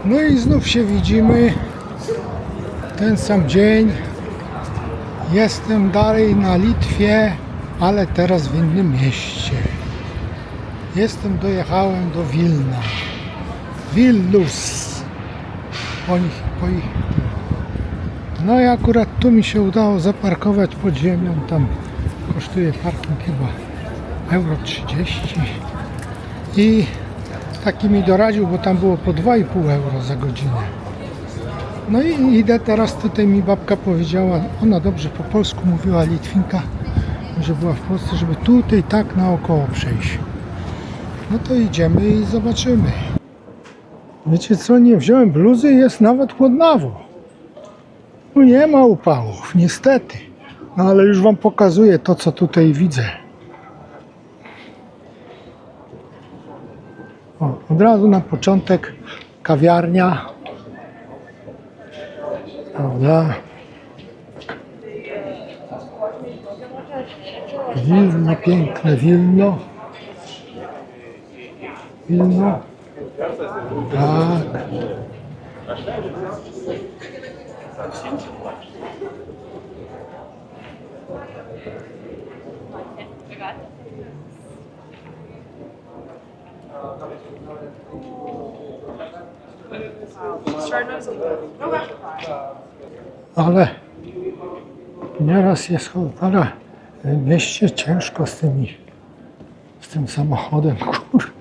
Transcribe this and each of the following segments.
No i znów się widzimy. Ten sam dzień. Jestem dalej na Litwie, ale teraz w innym mieście. Dojechałem do Wilna. Vilnius. No i akurat tu mi się udało zaparkować pod ziemią. Tam kosztuje parking chyba euro 30. I taki mi doradził, bo tam było po 2,5 euro za godzinę. No i idę teraz, tutaj mi babka powiedziała, ona dobrze po polsku mówiła, Litwinka, że była w Polsce, żeby tutaj tak naokoło przejść. No to idziemy i zobaczymy. Wiecie co, nie wziąłem bluzy, jest nawet chłodnawo. No nie ma upałów, niestety. No ale już wam pokazuję to, co tutaj widzę. O, od razu na początek kawiarnia. Prawda? Wilno, piękne Wilno. Wilno. Tak. Ale nieraz jest cholera w mieście ciężko z tym samochodem, kur.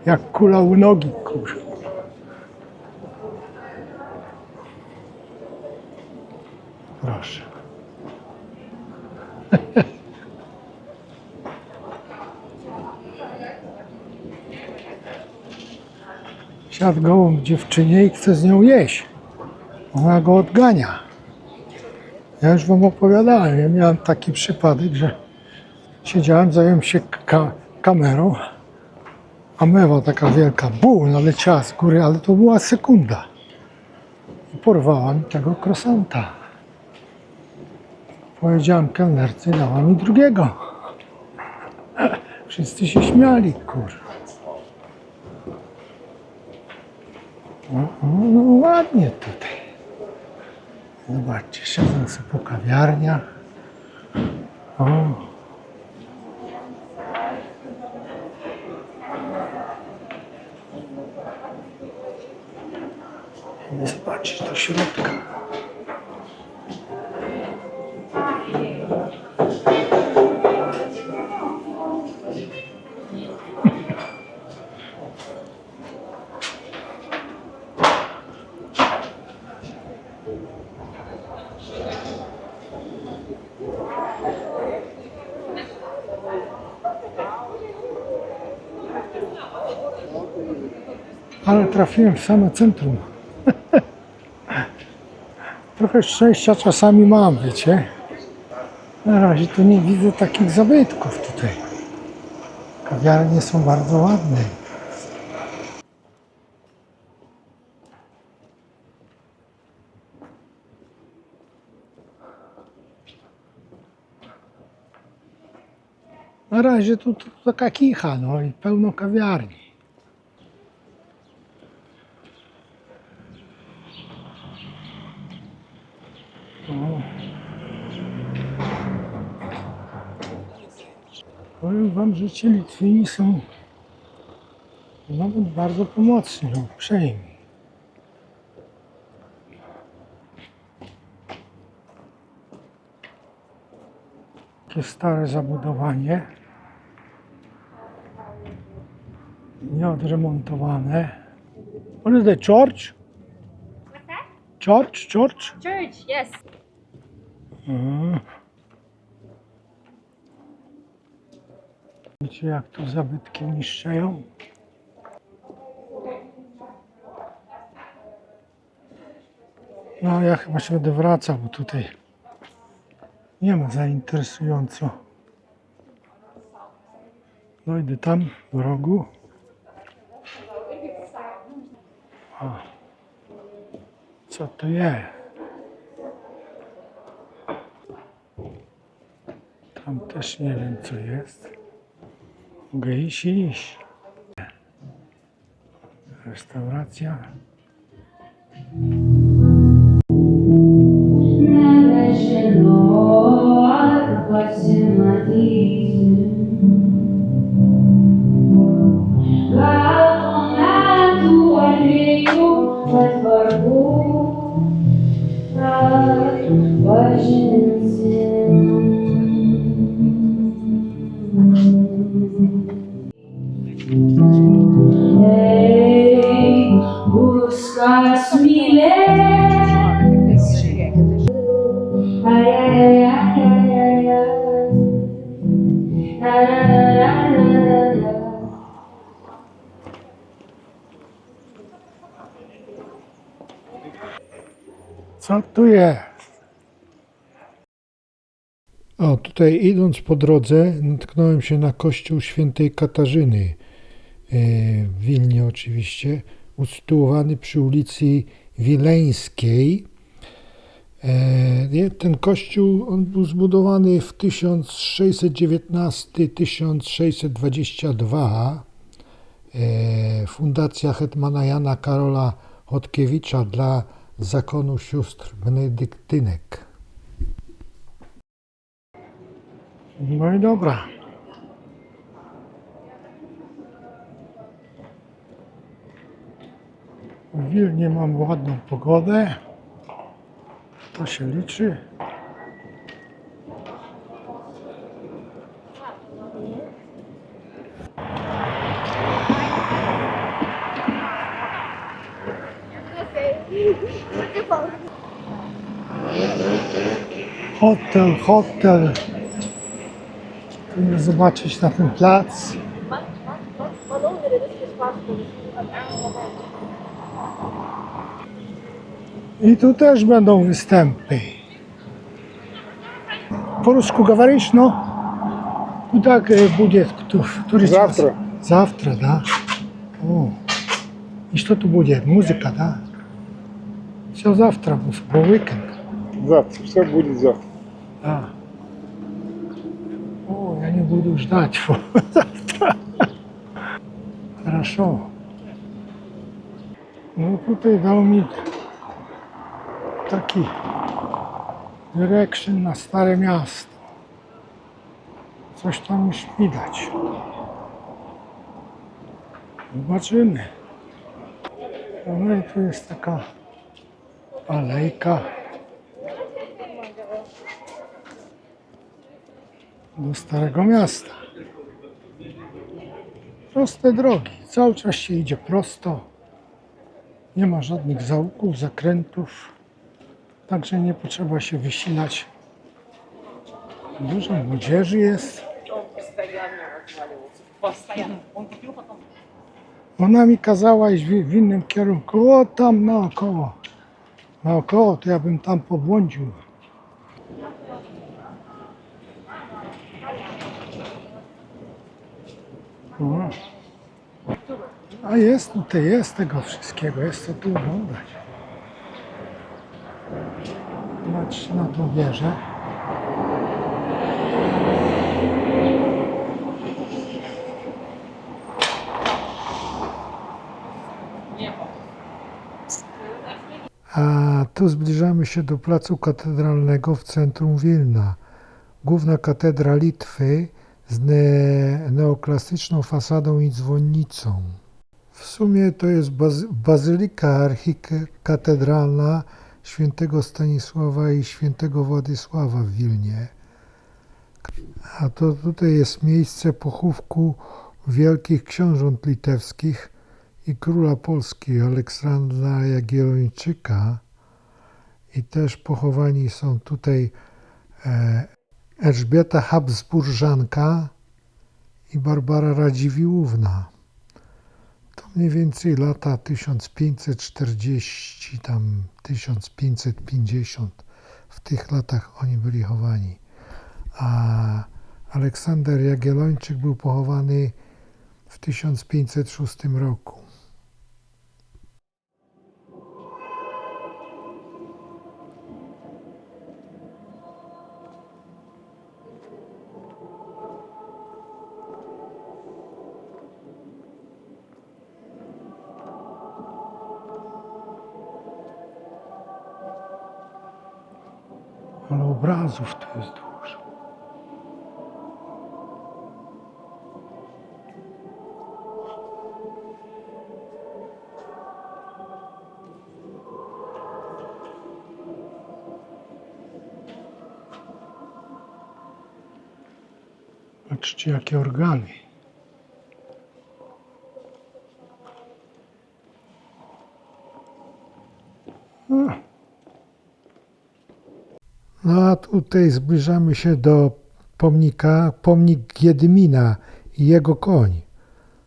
Jak kula u nogi, kur. Proszę. Siadł gołąb dziewczynie i chce z nią jeść. Ona go odgania. Ja już wam opowiadałem, ja miałem taki przypadek, że siedziałem, zająłem się kamerą, a mewa taka wielka, naleciała z góry, ale to była sekunda. I porwała mi tego krosanta. Powiedziałem kelnerce, dała mi drugiego. Wszyscy się śmiali, kur. No ładnie tutaj. Zobaczcie, siedzę sobie po kawiarniach. O. I zobaczyć do środka. Ale trafiłem w same centrum. Trochę szczęścia czasami mam, wiecie. Na razie tu nie widzę takich zabytków tutaj. Kawiarnie są bardzo ładne. Na razie tu taka kicha, no i pełno kawiarni. Powiem wam, że ci Litwini są nawet bardzo pomocni, uprzejmi. Takie stare zabudowanie, nieodremontowane. What is the church? What's that? Church? Church, yes. Widzicie, jak tu zabytki niszczają? No ja chyba się będę wracał, bo tutaj nie ma za interesująco. Dojdę tam do rogu. O. Co to jest? Tam też nie wiem, co jest. Mogę iść. restauracja. Buscas milênios. Ai, ai, ai, ai, ai, ai. Na, na, na, na, na. Co tu jest? O, tutaj idąc po drodze natknąłem się na kościół świętej Katarzyny w Wilnie oczywiście, usytuowany przy ulicy Wileńskiej. Ten kościół on był zbudowany w 1619-1622. Fundacja hetmana Jana Karola Chodkiewicza dla zakonu sióstr benedyktynek. No i dobra. W Wilnie mam ładną pogodę. To się liczy. Hotel. Tu zobaczyć na ten plac. I tu też będą występy. По-русски говоришь, но куда будет турист? Завтра, да? О. И что тут будет? Музыка, да? Все завтра, по уикенд. Завтра, все будет завтра. Да. О, я не буду ждать его завтра. Хорошо. Ну, тут и дал mi taki direction na Stare Miasto. Coś tam już widać. Zobaczymy. No i tu jest taka alejka do Starego Miasta. Proste drogi. Cały czas się idzie prosto. Nie ma żadnych zaułków, zakrętów. Także nie potrzeba się wysilać. Dużo młodzieży jest. Ona mi kazała iść w innym kierunku. O, tam naokoło. Naokoło to ja bym tam pobłądził. O. A jest tutaj, jest tego wszystkiego. Jest co tu oglądać. Patrzcie na tą wieżę. A tu zbliżamy się do placu katedralnego w centrum Wilna. Główna katedra Litwy z neoklasyczną fasadą i dzwonnicą. W sumie to jest bazylika archikatedralna świętego Stanisława i świętego Władysława w Wilnie. A to tutaj jest miejsce pochówku wielkich książąt litewskich i króla Polski Aleksandra Jagiellończyka. I też pochowani są tutaj Elżbieta Habsburżanka i Barbara Radziwiłłówna. To mniej więcej lata 1540, tam 1550. W tych latach oni byli chowani. A Aleksander Jagiellończyk był pochowany w 1506 roku. Ale obrazów tu jest dużo. Patrzcie, jakie organy. No a tutaj zbliżamy się do pomnika, pomnik Giedymina i jego koń.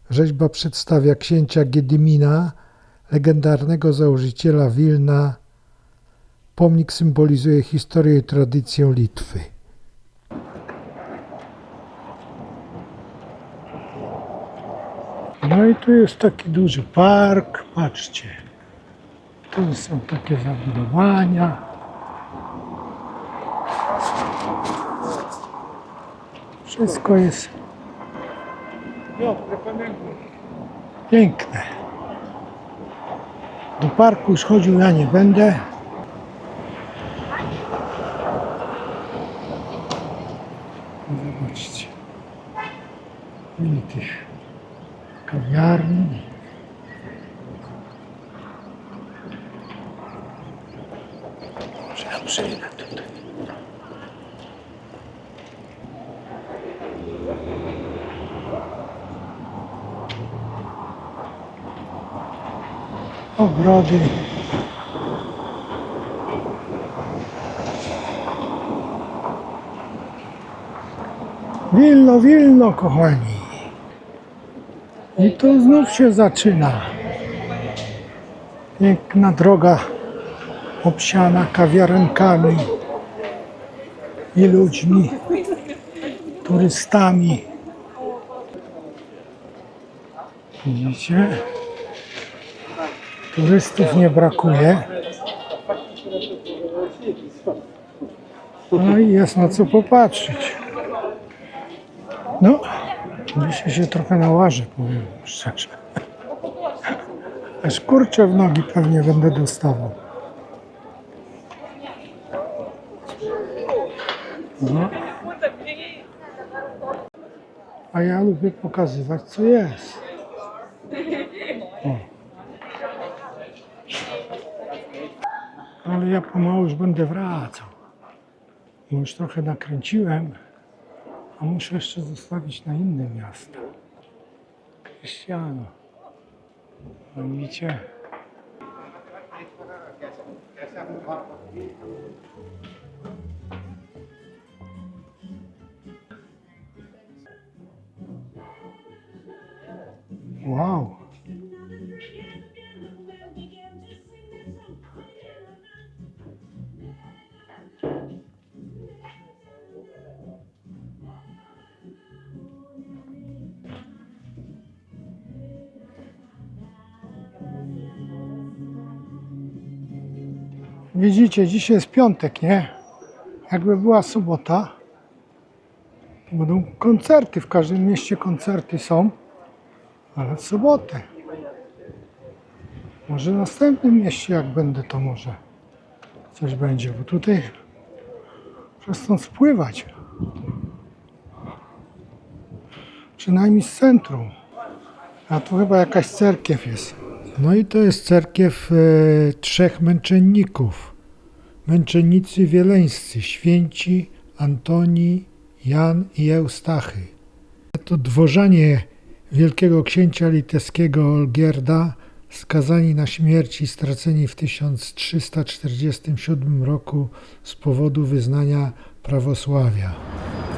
Rzeźba przedstawia księcia Giedymina, legendarnego założyciela Wilna. Pomnik symbolizuje historię i tradycję Litwy. No i tu jest taki duży park, patrzcie. Tu są takie zabudowania. Wszystko jest piękne. Do parku już chodził ja nie będę. Zobaczcie. Ile tych kawiarni. Może ja przejdę tutaj. Ogrody. Wilno, Wilno, kochani. I tu znów się zaczyna. Piękna droga obsiana kawiarenkami i ludźmi, turystami. Widzicie? Turystów nie brakuje. No i jest na co popatrzeć. No, dzisiaj się trochę nałażę, powiem szczerze. Aż kurczę w nogi pewnie będę dostawał. No. A ja lubię pokazywać, co jest. O. Ale ja pomału już będę wracał. Bo już trochę nakręciłem, a muszę jeszcze zostawić na inne miasta. Cristiano. No widzicie? Wow! Widzicie, dzisiaj jest piątek, nie? Jakby była sobota, to będą koncerty, w każdym mieście koncerty są, ale w sobotę. Może w następnym mieście, jak będę, to może coś będzie, bo tutaj przestąd spływać. Przynajmniej z centrum. A tu chyba jakaś cerkiew jest. No i to jest cerkiew trzech męczenników. Męczennicy wieleńscy, święci Antoni, Jan i Eustachy. To dworzanie wielkiego księcia litewskiego Olgierda, skazani na śmierć i straceni w 1347 roku z powodu wyznania prawosławia.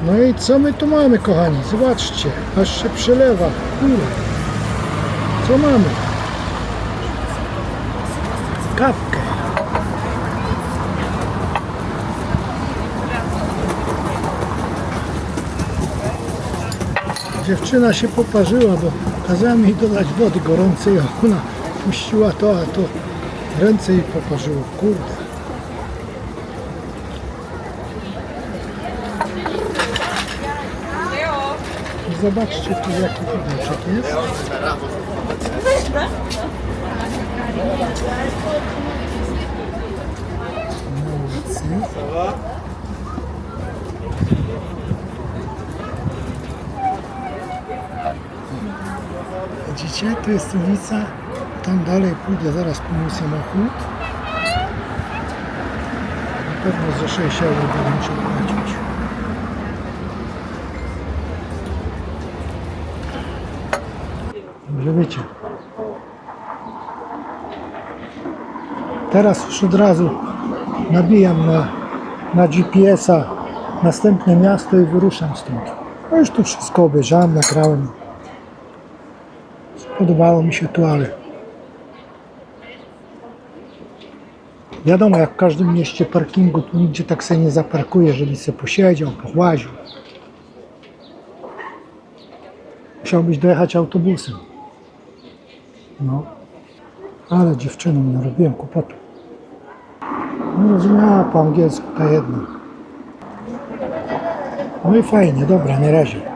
No i co my tu mamy, kochani? Zobaczcie, aż się przelewa. Co mamy? Kawkę. Dziewczyna się poparzyła, bo kazałem jej dodać wody gorącej, a ona puściła to, a to ręce jej poparzyło. Kurde. I zobaczcie tu, jaki widoczek jest. Na ulicy. Widzicie, tu jest ulica. Tam dalej pójdę zaraz po mój samochód. Na pewno za 6 euro będę musiał płacić. Że wiecie. Teraz już od razu nabijam na GPS-a następne miasto i wyruszam stąd. No już tu wszystko obejrzałem, nagrałem. Podobało mi się tu, ale wiadomo, jak w każdym mieście parkingu, tu nigdzie tak sobie nie zaparkuje, żeby sobie posiedział, połaził. Musiałbyś dojechać autobusem. No, ale dziewczynom narobiłem kłopotu. No rozumiała po angielsku ta jedna. No i fajnie, dobra, na razie.